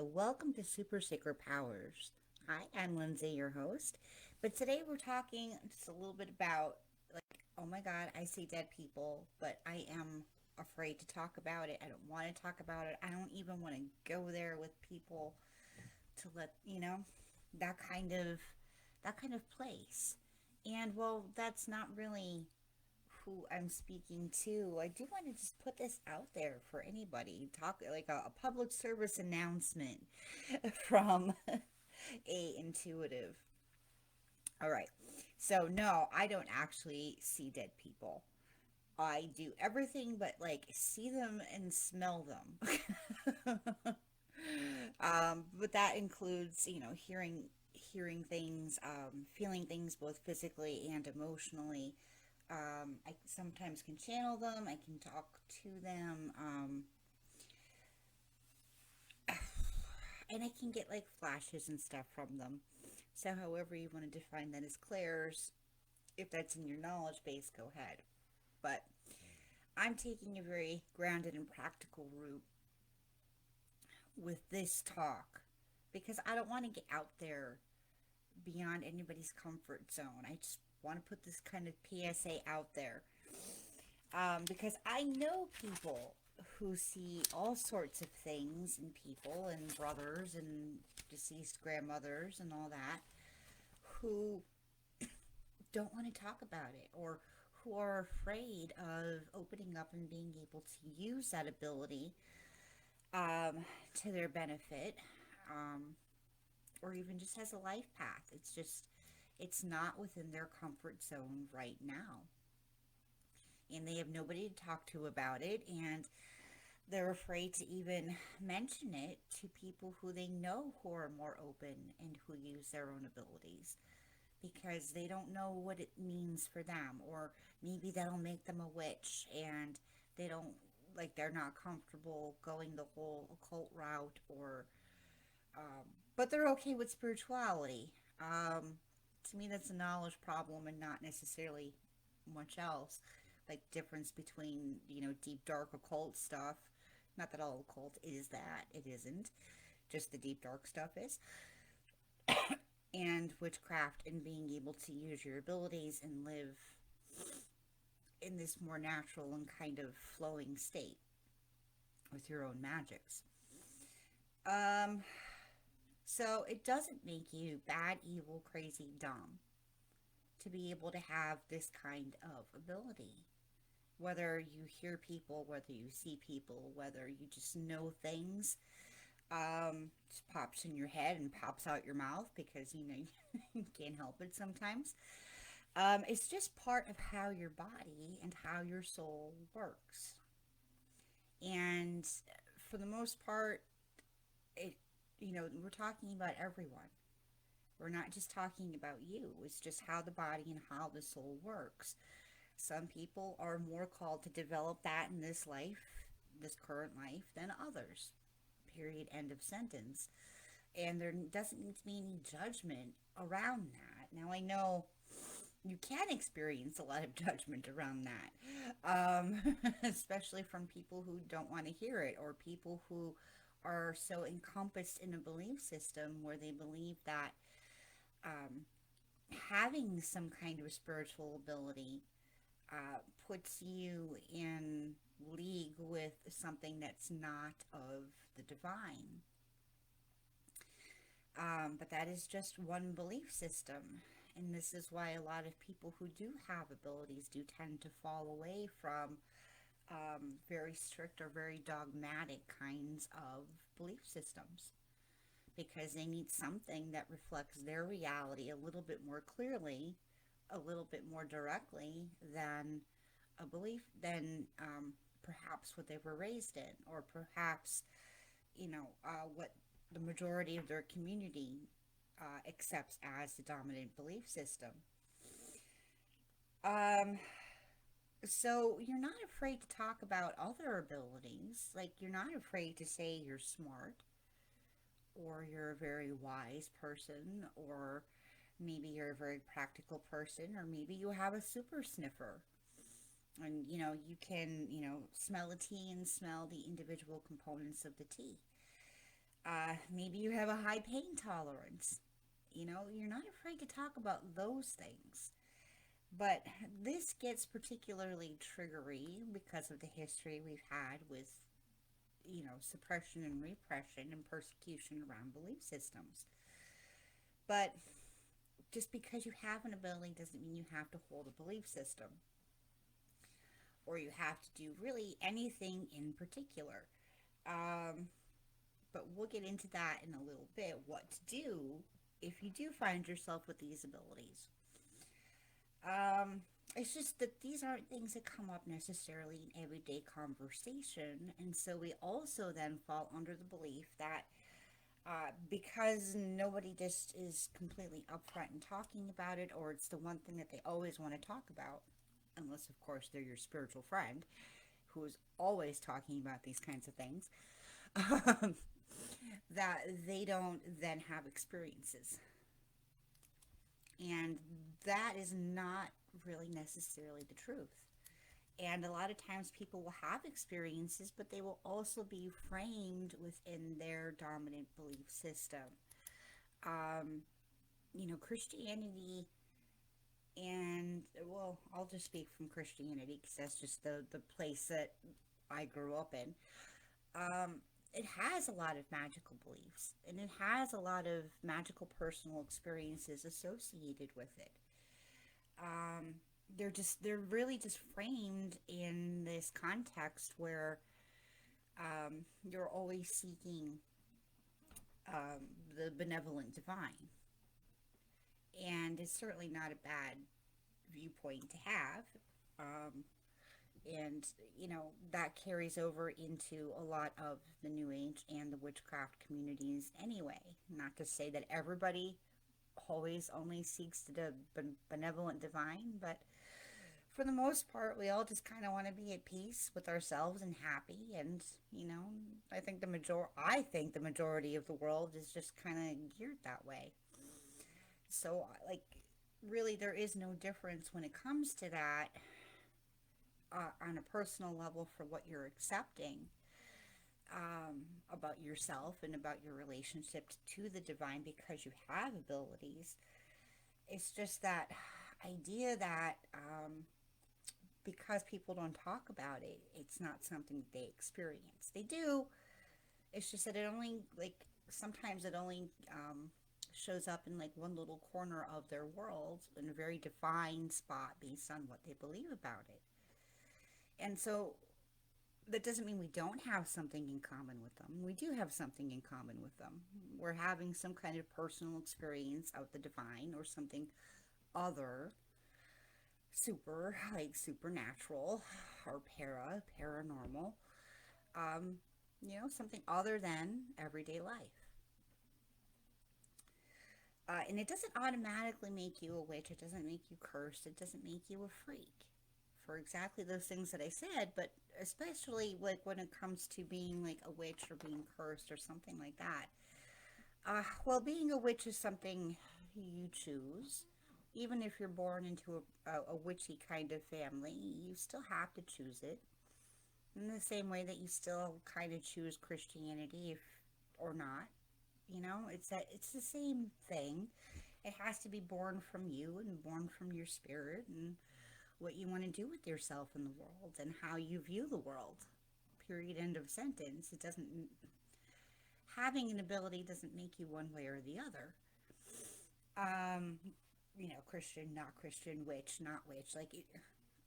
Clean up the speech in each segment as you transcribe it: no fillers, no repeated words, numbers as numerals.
So, welcome to Super Sacred Powers. Hi, I'm Lindsay, your host. But today we're talking just a little bit about, oh my God, I see dead people, but I am afraid to talk about it. I don't want to talk about it. I don't even want to go there with people to let, that kind of place. And well, that's not really who I'm speaking to. I do want to just put this out there for anybody. Talk like a public service announcement from a intuitive. All right. So no, I don't actually see dead people. I do everything but like see them and smell them. But that includes, hearing things, feeling things both physically and emotionally. I sometimes can channel them. I can talk to them. And I can get like flashes and stuff from them. So, however you want to define that as clairs, if that's in your knowledge base, go ahead. But I'm taking a very grounded and practical route with this talk because I don't want to get out there beyond anybody's comfort zone. I just want to put this kind of PSA out there because I know people who see all sorts of things in people and brothers and deceased grandmothers and all that who don't want to talk about it or who are afraid of opening up and being able to use that ability to their benefit, um, or even just as a life path. It's not within their comfort zone right now. And they have nobody to talk to about it. And they're afraid to even mention it to people who they know who are more open and who use their own abilities because they don't know what it means for them, or maybe that'll make them a witch and they don't they're not comfortable going the whole occult route, or but they're okay with spirituality. To me, that's a knowledge problem and not necessarily much else. Like difference between deep dark occult stuff. Not that all occult is that, it isn't. Just the deep dark stuff is, and witchcraft and being able to use your abilities and live in this more natural and kind of flowing state with your own magics. Um, so it doesn't make you bad, evil, crazy, dumb to be able to have this kind of ability. Whether you hear people, whether you see people, whether you just know things, just pops in your head and pops out your mouth because you can't help it sometimes. It's just part of how your body and how your soul works. And for the most part, it we're talking about everyone. We're not just talking about you. It's just how the body and how the soul works. Some people are more called to develop that in this life, this current life, than others. Period. End of sentence. And there doesn't need to be any judgment around that. Now, I know you can experience a lot of judgment around that, especially from people who don't want to hear it, or people who are so encompassed in a belief system where they believe that um, having some kind of spiritual ability puts you in league with something that's not of the divine. But that is just one belief system. And this is why a lot of people who do have abilities do tend to fall away from very strict or very dogmatic kinds of belief systems, because they need something that reflects their reality a little bit more clearly, a little bit more directly than a belief, than perhaps what they were raised in, or perhaps, what the majority of their community accepts as the dominant belief system. Um, so you're not afraid to talk about other abilities. Like, you're not afraid to say you're smart, or you're a very wise person, or maybe you're a very practical person, or maybe you have a super sniffer. And, you can, smell a tea and smell the individual components of the tea. Maybe you have a high pain tolerance. You know, you're not afraid to talk about those things. But this gets particularly triggery because of the history we've had with, suppression and repression and persecution around belief systems. But just because you have an ability doesn't mean you have to hold a belief system or you have to do really anything in particular. Um, but we'll get into that in a little bit, what to do if you do find yourself with these abilities. Um, it's just that these aren't things that come up necessarily in everyday conversation. And so we also then fall under the belief that because nobody just is completely upfront and talking about it, or it's the one thing that they always want to talk about, unless, of course, they're your spiritual friend who is always talking about these kinds of things, that they don't then have experiences. And that is not really necessarily the truth. And a lot of times people will have experiences, but they will also be framed within their dominant belief system. Um, Christianity, and well, I'll just speak from Christianity because that's just the place that I grew up in. Um, it has a lot of magical beliefs and it has a lot of magical personal experiences associated with it. Um, they're really just framed in this context where you're always seeking the benevolent divine, and it's certainly not a bad viewpoint to have. Um, and that carries over into a lot of the New Age and the witchcraft communities anyway. Not to say that everybody always only seeks the benevolent divine, but for the most part, we all just kind of want to be at peace with ourselves and happy. And I think the majority of the world is just kind of geared that way. So, like, really, there is no difference when it comes to that on a personal level for what you're accepting about yourself and about your relationship to the divine because you have abilities. It's just that idea that because people don't talk about it, it's not something they experience. They do. It's just that it only, like, sometimes it only shows up in like one little corner of their world in a very defined spot based on what they believe about it. And so that doesn't mean we don't have something in common with them. We do have something in common with them. We're having some kind of personal experience of the divine or something other, super, like supernatural or paranormal, um, something other than everyday life. And it doesn't automatically make you a witch. It doesn't make you cursed. It doesn't make you a freak for exactly those things that I said, but especially like when it comes to being like a witch or being cursed or something like that. Well, being a witch is something you choose. Even if you're born into a witchy kind of family, you still have to choose it. In the same way that you still kind of choose Christianity if or not. It's the same thing. It has to be born from you and born from your spirit and what you want to do with yourself in the world and how you view the world. Period. End of sentence. It doesn't Having an ability doesn't make you one way or the other. Um, Christian, not Christian, witch, not witch. Like, it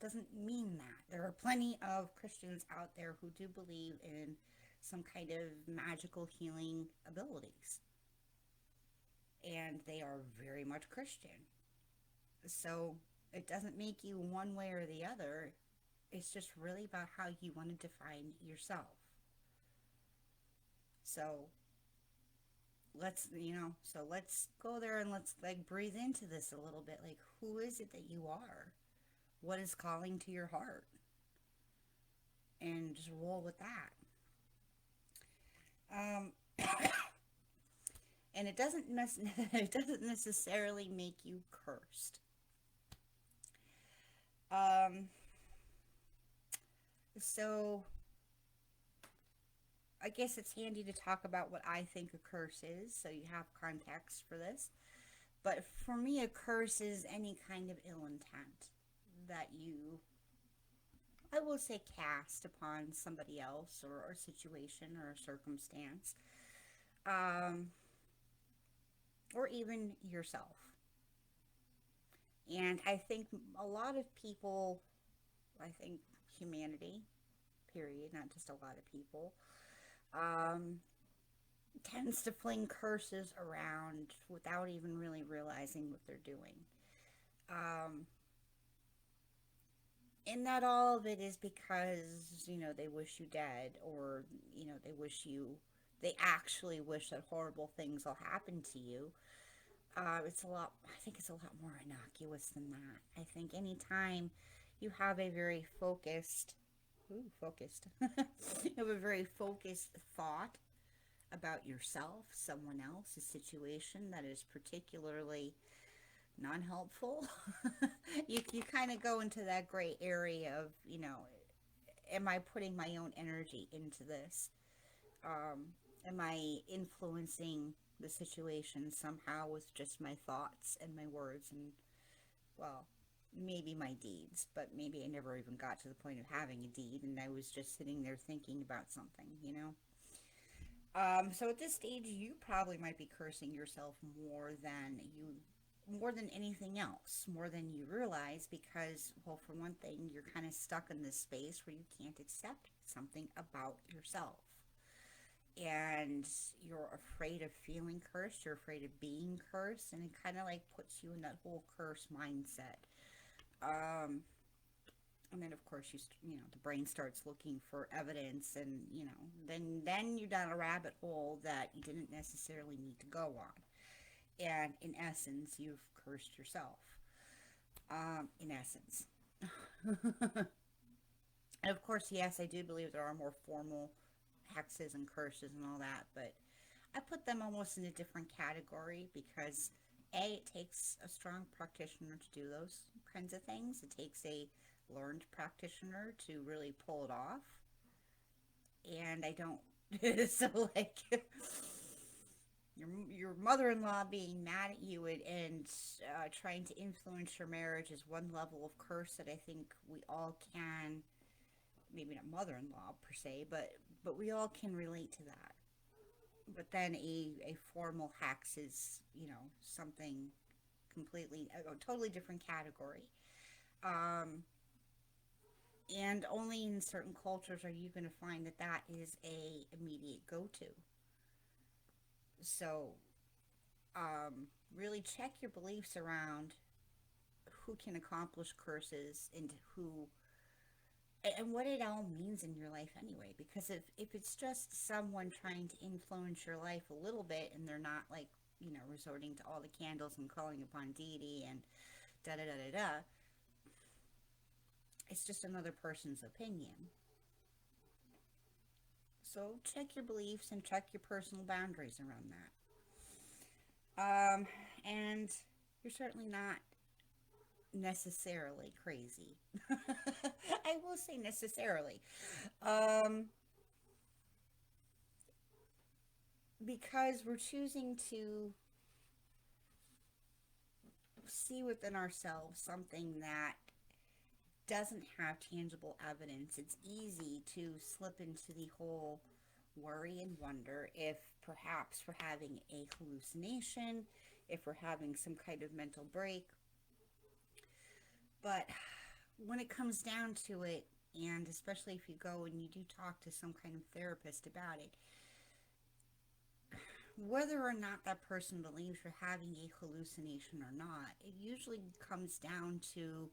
doesn't mean that. There are plenty of Christians out there who do believe in some kind of magical healing abilities, and they are very much Christian. So it doesn't make you one way or the other. It's just really about how you want to define yourself. So let's go there and let's like breathe into this a little bit. Like, who is it that you are? What is calling to your heart? And just roll with that. Um, and it doesn't it doesn't necessarily make you cursed. Um, so I guess it's handy to talk about what I think a curse is, so you have context for this. But for me, a curse is any kind of ill intent that you, I will say, cast upon somebody else or a situation or a circumstance, um, or even yourself. And I think a lot of people, I think humanity, period, not just a lot of people, um, tends to fling curses around without even really realizing what they're doing. Um, and not all of it is because, they wish you dead, or, they actually wish that horrible things will happen to you. I think it's a lot more innocuous than that. I think anytime you have a very you have a very focused thought about yourself, someone else, a situation that is particularly non-helpful, you kind of go into that gray area of, am I putting my own energy into this? Am I influencing the situation somehow with just my thoughts and my words and, well, maybe my deeds, but maybe I never even got to the point of having a deed and I was just sitting there thinking about something. So at this stage, you probably might be cursing yourself more than anything else, more than you realize, because, well, for one thing, you're kind of stuck in this space where you can't accept something about yourself. And you're afraid of feeling cursed, you're afraid of being cursed, and it kind of like puts you in that whole curse mindset. Um, and then of course the brain starts looking for evidence, and then you're down a rabbit hole that you didn't necessarily need to go on, and in essence you've cursed yourself, in essence. And of course, yes, I do believe there are more formal hexes and curses and all that, but I put them almost in a different category because it takes a strong practitioner to do those kinds of things. It takes a learned practitioner to really pull it off. And I don't, so like, your mother-in-law being mad at you and trying to influence your marriage is one level of curse that I think we all can, maybe not mother-in-law per se, but we all can relate to that. But then a formal hex is, something completely, a totally different category. Um, and only in certain cultures are you going to find that that is a immediate go-to. So, really check your beliefs around who can accomplish curses and who and what it all means in your life anyway, because if it's just someone trying to influence your life a little bit and they're not like, resorting to all the candles and calling upon deity and da da da da da, it's just another person's opinion. So check your beliefs and check your personal boundaries around that. And you're certainly not necessarily crazy. I will say necessarily. Um, because we're choosing to see within ourselves something that doesn't have tangible evidence. It's easy to slip into the whole worry and wonder if perhaps we're having a hallucination, if we're having some kind of mental break. But when it comes down to it, and especially if you go and you do talk to some kind of therapist about it, whether or not that person believes you're having a hallucination or not, it usually comes down to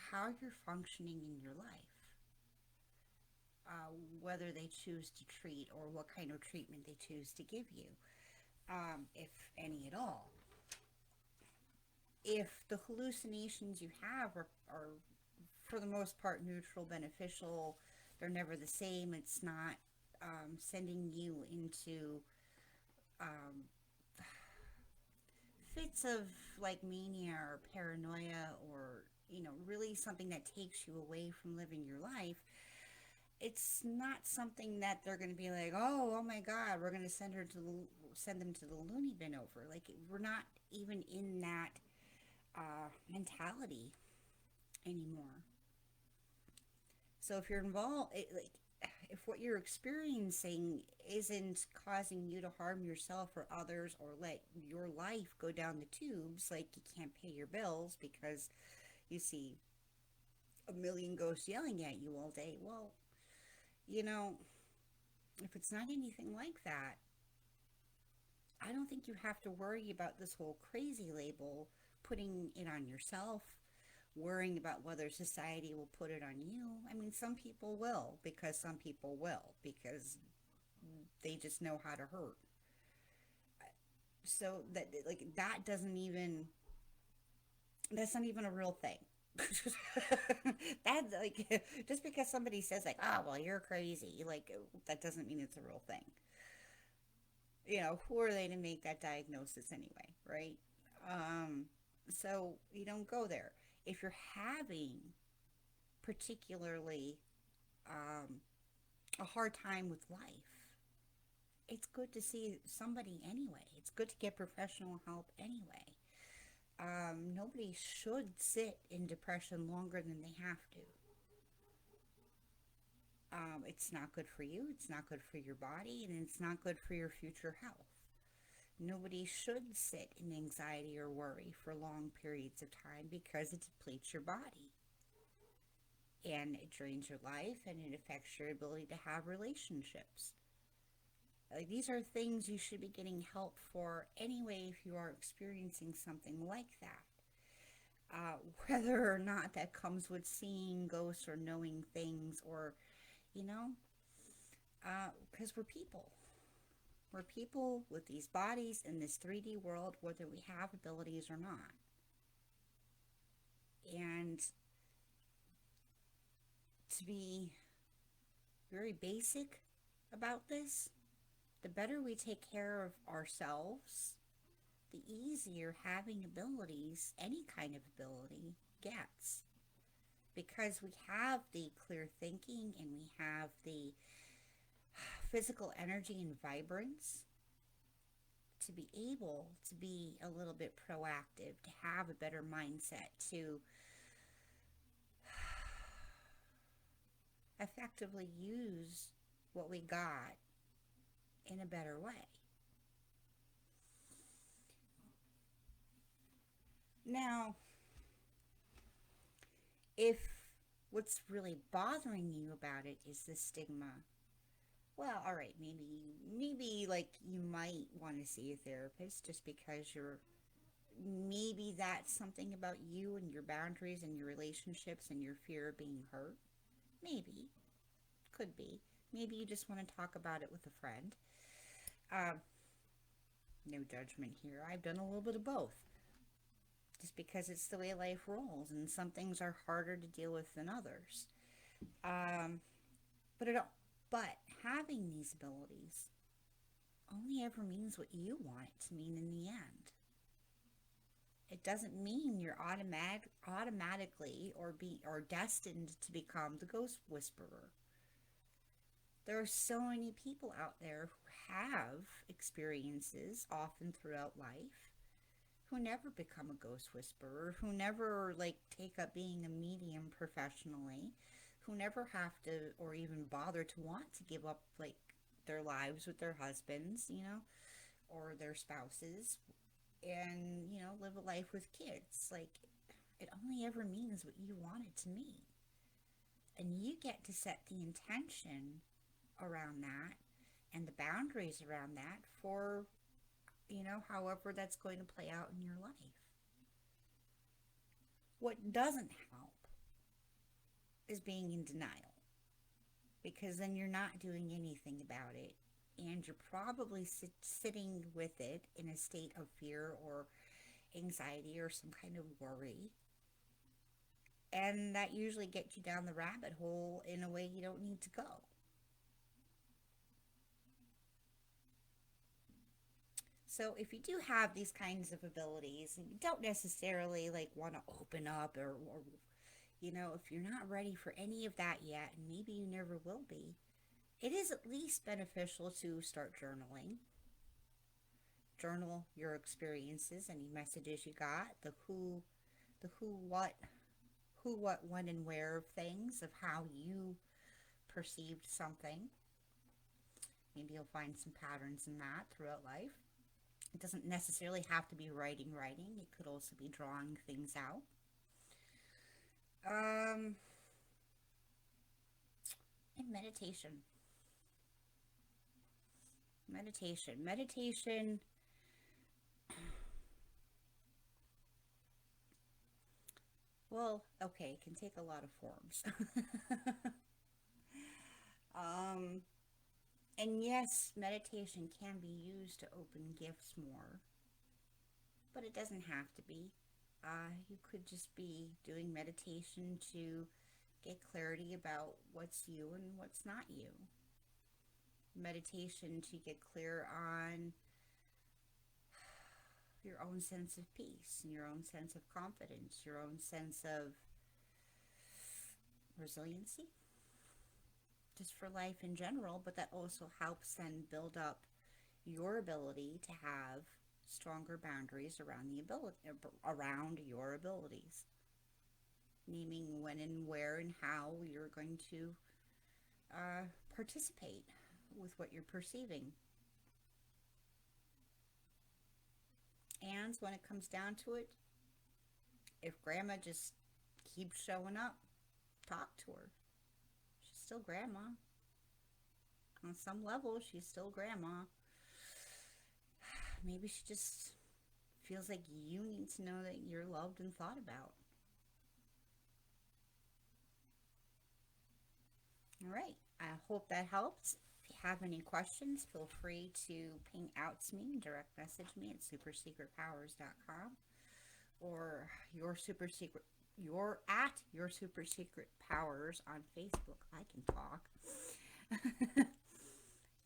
how you're functioning in your life, whether they choose to treat or what kind of treatment they choose to give you, if any at all. If the hallucinations you have are for the most part neutral, beneficial, they're never the same, it's not sending you into um, fits of like mania or paranoia or really something that takes you away from living your life, it's not something that they're going to be like, oh my God, we're going to send them to the loony bin over. Like, we're not even in that mentality anymore. So if you're involved, like, if what you're experiencing isn't causing you to harm yourself or others or let your life go down the tubes, like you can't pay your bills because you see a million ghosts yelling at you all day, well, you know, if it's not anything like that, I don't think you have to worry about this whole crazy label, putting it on yourself, worrying about whether society will put it on you. I mean, some people will, because some people will, because they just know how to hurt. So that, like, that doesn't even, that's not even a real thing. That's like, just because somebody says like, oh well, you're crazy, like, that doesn't mean it's a real thing. Who are they to make that diagnosis anyway, right? um so you don't go there. If you're having particularly um a hard time with life, it's good to see somebody anyway. It's good to get professional help anyway. Nobody should sit in depression longer than they have to. It's not good for you, it's not good for your body, and it's not good for your future health. Nobody should sit in anxiety or worry for long periods of time because it depletes your body and it drains your life and it affects your ability to have relationships. Like, these are things you should be getting help for anyway if you are experiencing something like that. Whether or not that comes with seeing ghosts or knowing things, or, you know, because we're people. We're people with these bodies in this 3D world, whether we have abilities or not. And to be very basic about this, the better we take care of ourselves, the easier having abilities, any kind of ability, gets. Because we have the clear thinking and we have the physical energy and vibrance to be able to be a little bit proactive, to have a better mindset, to effectively use what we got in a better way. Now, if what's really bothering you about it is the stigma, well, all right, maybe like you might want to see a therapist just because maybe that's something about you and your boundaries and your relationships and your fear of being hurt. Maybe, could be. Maybe you just want to talk about it with a friend. Um, no judgment here. I've done a little bit of both. Just because it's the way life rolls, and some things are harder to deal with than others. Um, but it, but having these abilities only ever means what you want it to mean in the end. It doesn't mean you're automatically or destined to become the ghost whisperer. There are so many people out there who have experiences often throughout life who never become a ghost whisperer, who never like take up being a medium professionally, who never have to or even bother to want to give up like their lives with their husbands, or their spouses, and live a life with kids. Like, it only ever means what you want it to mean, and you get to set the intention around that and the boundaries around that for however that's going to play out in your life. What doesn't help is being in denial, because then you're not doing anything about it, and you're probably sitting with it in a state of fear or anxiety or some kind of worry, and that usually gets you down the rabbit hole in a way you don't need to go. So if you do have these kinds of abilities and you don't necessarily like want to open up or You know, if you're not ready for any of that yet, and maybe you never will be, it is at least beneficial to start journaling. Journal your experiences, any messages you got, the who, what, when, and where of things, of how you perceived something. Maybe you'll find some patterns in that throughout life. It doesn't necessarily have to be writing. It could also be drawing things out. Um, and meditation. Meditation, well, okay, it can take a lot of forms. um, and yes, meditation can be used to open gifts more, but it doesn't have to be. You could just be doing meditation to get clarity about what's you and what's not you. Meditation to get clear on your own sense of peace, and your own sense of confidence, your own sense of resiliency, just for life in general, but that also helps then build up your ability to have stronger boundaries around around your abilities, naming when and where and how you're going to participate with what you're perceiving. And when it comes down to it, if grandma just keeps showing up, talk to her. She's still grandma. On some level, she's still grandma. Maybe she just feels like you need to know that you're loved and thought about. All right. I hope that helps. If you have any questions, feel free to ping out to me, direct message me at supersecretpowers.com, or you're at your super secret powers on Facebook. I can talk.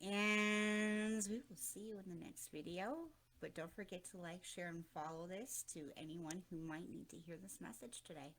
And we will see you in the next video. But don't forget to like, share, and follow this to anyone who might need to hear this message today.